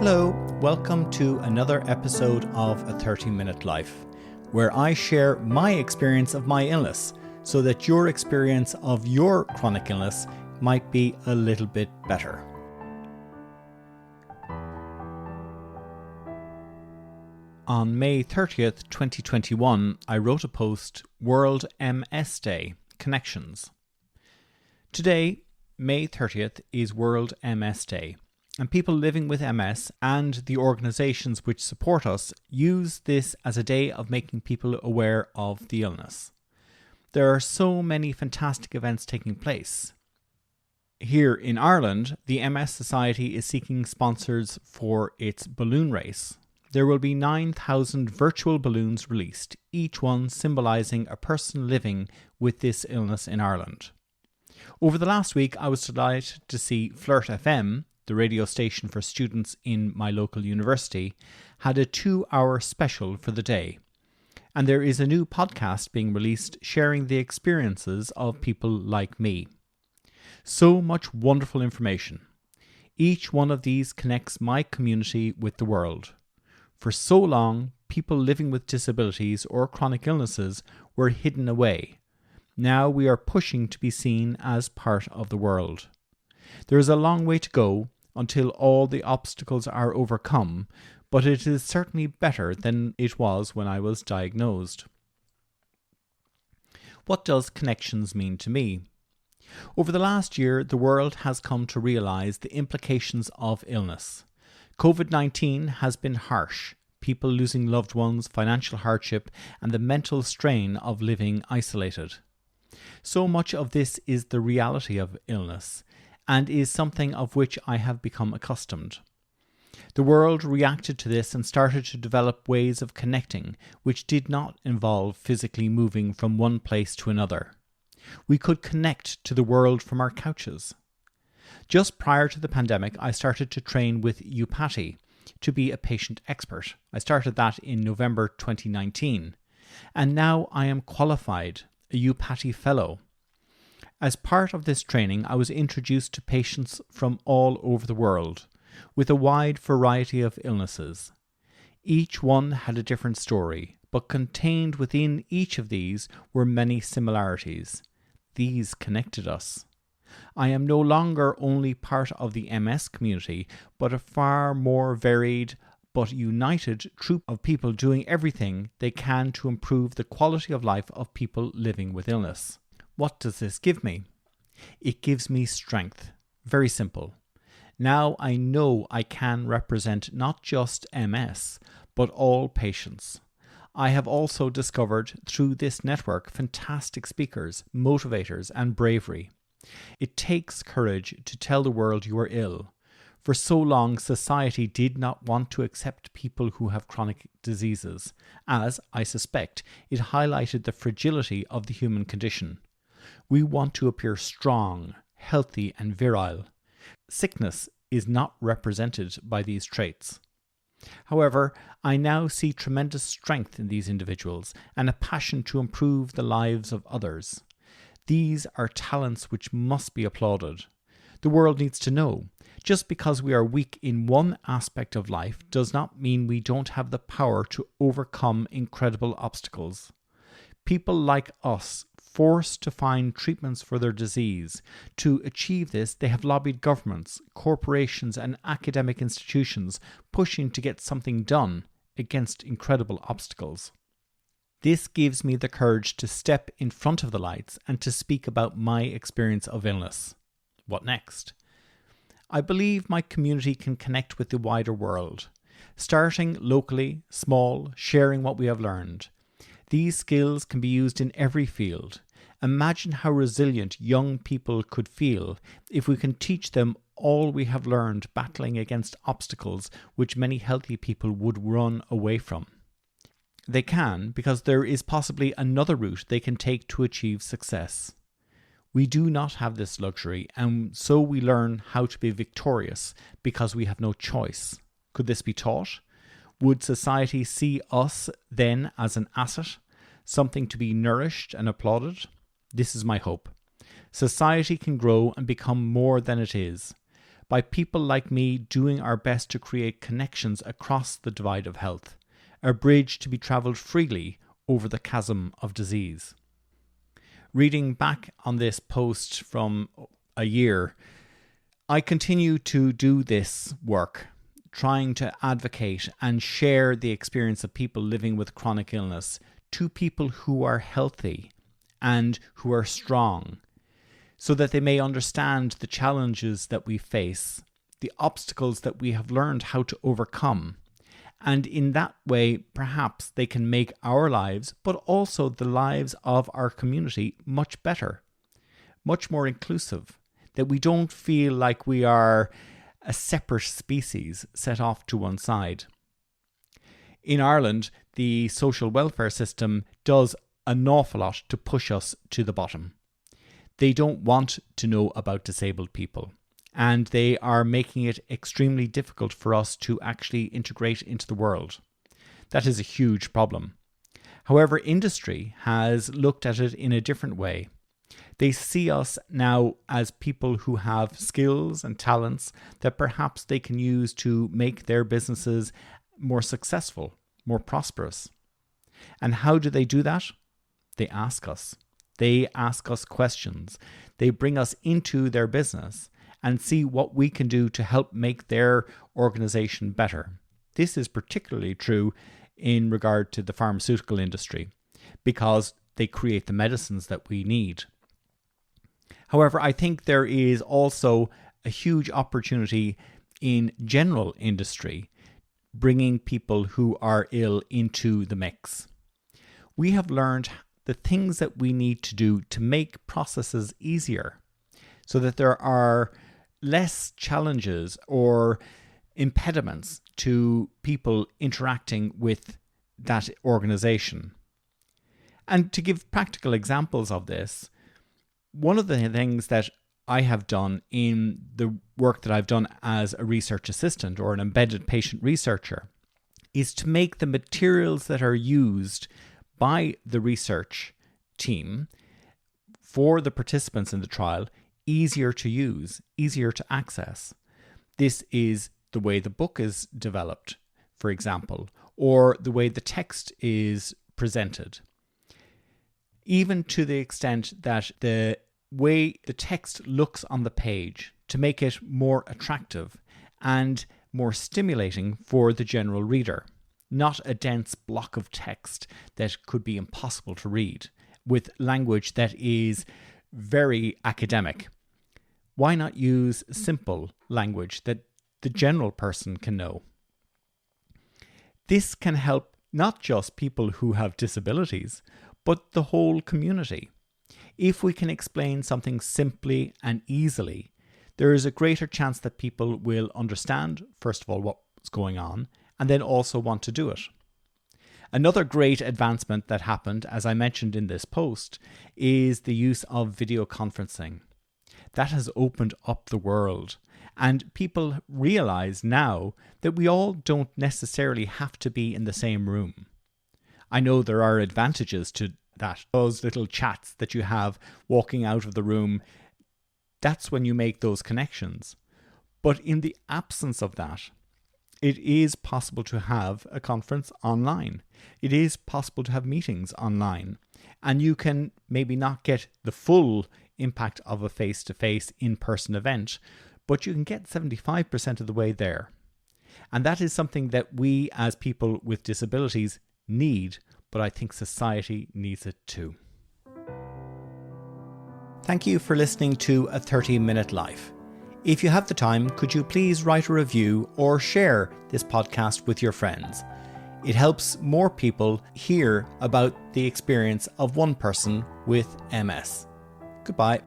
Hello, welcome to another episode of A 30-Minute Life, where I share my experience of my illness so that your experience of your chronic illness might be a little bit better. On May 30th, 2021, I wrote a post, World MS Day, Connections. Today, May 30th, is World MS Day. And people living with MS and the organisations which support us use this as a day of making people aware of the illness. There are so many fantastic events taking place. Here in Ireland, the MS Society is seeking sponsors for its balloon race. There will be 9,000 virtual balloons released, each one symbolising a person living with this illness in Ireland. Over the last week, I was delighted to see Flirt FM, the radio station for students in my local university, had a 2-hour special for the day. And there is a new podcast being released sharing the experiences of people like me. So much wonderful information. Each one of these connects my community with the world. For so long, people living with disabilities or chronic illnesses were hidden away. Now we are pushing to be seen as part of the world. There is a long way to go until all the obstacles are overcome, but it is certainly better than it was when I was diagnosed. What does connections mean to me? Over the last year, the world has come to realise the implications of illness. COVID-19 has been harsh, people losing loved ones, financial hardship, and the mental strain of living isolated. So much of this is the reality of illness, and is something of which I have become accustomed. The world reacted to this and started to develop ways of connecting which did not involve physically moving from one place to another. We could connect to the world from our couches. Just prior to the pandemic, I started to train with Upati to be a patient expert. I started that in November 2019, and now I am qualified, a Upati Fellow. As part of this training, I was introduced to patients from all over the world, with a wide variety of illnesses. Each one had a different story, but contained within each of these were many similarities. These connected us. I am no longer only part of the MS community, but a far more varied but united troop of people doing everything they can to improve the quality of life of people living with illness. What does this give me? It gives me strength. Very simple. Now I know I can represent not just MS, but all patients. I have also discovered through this network fantastic speakers, motivators, and bravery. It takes courage to tell the world you are ill. For so long, society did not want to accept people who have chronic diseases, as, I suspect, it highlighted the fragility of the human condition. We want to appear strong, healthy, and virile. Sickness is not represented by these traits. However, I now see tremendous strength in these individuals and a passion to improve the lives of others. These are talents which must be applauded. The world needs to know, just because we are weak in one aspect of life does not mean we don't have the power to overcome incredible obstacles. People like us, forced to find treatments for their disease. To achieve this, they have lobbied governments, corporations, and academic institutions pushing to get something done against incredible obstacles. This gives me the courage to step in front of the lights and to speak about my experience of illness. What next? I believe my community can connect with the wider world, starting locally, small, sharing what we have learned. These skills can be used in every field. Imagine how resilient young people could feel if we can teach them all we have learned battling against obstacles which many healthy people would run away from. They can, because there is possibly another route they can take to achieve success. We do not have this luxury, and so we learn how to be victorious because we have no choice. Could this be taught? Would society see us then as an asset, something to be nourished and applauded? This is my hope. Society can grow and become more than it is, by people like me doing our best to create connections across the divide of health, a bridge to be travelled freely over the chasm of disease. Reading back on this post from a year, I continue to do this work, trying to advocate and share the experience of people living with chronic illness to people who are healthy and who are strong, so that they may understand the challenges that we face, the obstacles that we have learned how to overcome. And in that way, perhaps they can make our lives, but also the lives of our community, much better, much more inclusive, that we don't feel like we are a separate species set off to one side. In Ireland, the social welfare system does an awful lot to push us to the bottom. They don't want to know about disabled people, and they are making it extremely difficult for us to actually integrate into the world. That is a huge problem. However, industry has looked at it in a different way. They see us now as people who have skills and talents that perhaps they can use to make their businesses more successful, more prosperous. And how do they do that? They ask us. They ask us questions. They bring us into their business and see what we can do to help make their organization better. This is particularly true in regard to the pharmaceutical industry, because they create the medicines that we need. However, I think there is also a huge opportunity in general industry, bringing people who are ill into the mix. We have learned the things that we need to do to make processes easier, so that there are less challenges or impediments to people interacting with that organization. And to give practical examples of this, one of the things that I have done in the work that I've done as a research assistant or an embedded patient researcher is to make the materials that are used by the research team for the participants in the trial easier to use, easier to access. This is the way the book is developed, for example, or the way the text is presented. Even to the extent that the way the text looks on the page to make it more attractive and more stimulating for the general reader. Not a dense block of text that could be impossible to read with language that is very academic. Why not use simple language that the general person can know? This can help not just people who have disabilities, but the whole community. If we can explain something simply and easily, there is a greater chance that people will understand, first of all, what's going on, and then also want to do it. Another great advancement that happened, as I mentioned in this post, is the use of video conferencing. That has opened up the world, and people realize now that we all don't necessarily have to be in the same room. I know there are advantages to that. Those little chats that you have walking out of the room, that's when you make those connections. But in the absence of that, it is possible to have a conference online. It is possible to have meetings online. And you can maybe not get the full impact of a face-to-face in-person event, but you can get 75% of the way there. And that is something that we as people with disabilities need, but I think society needs it too. Thank you for listening to A 30-Minute Life. If you have the time, could you please write a review or share this podcast with your friends? It helps more people hear about the experience of one person with MS. Goodbye.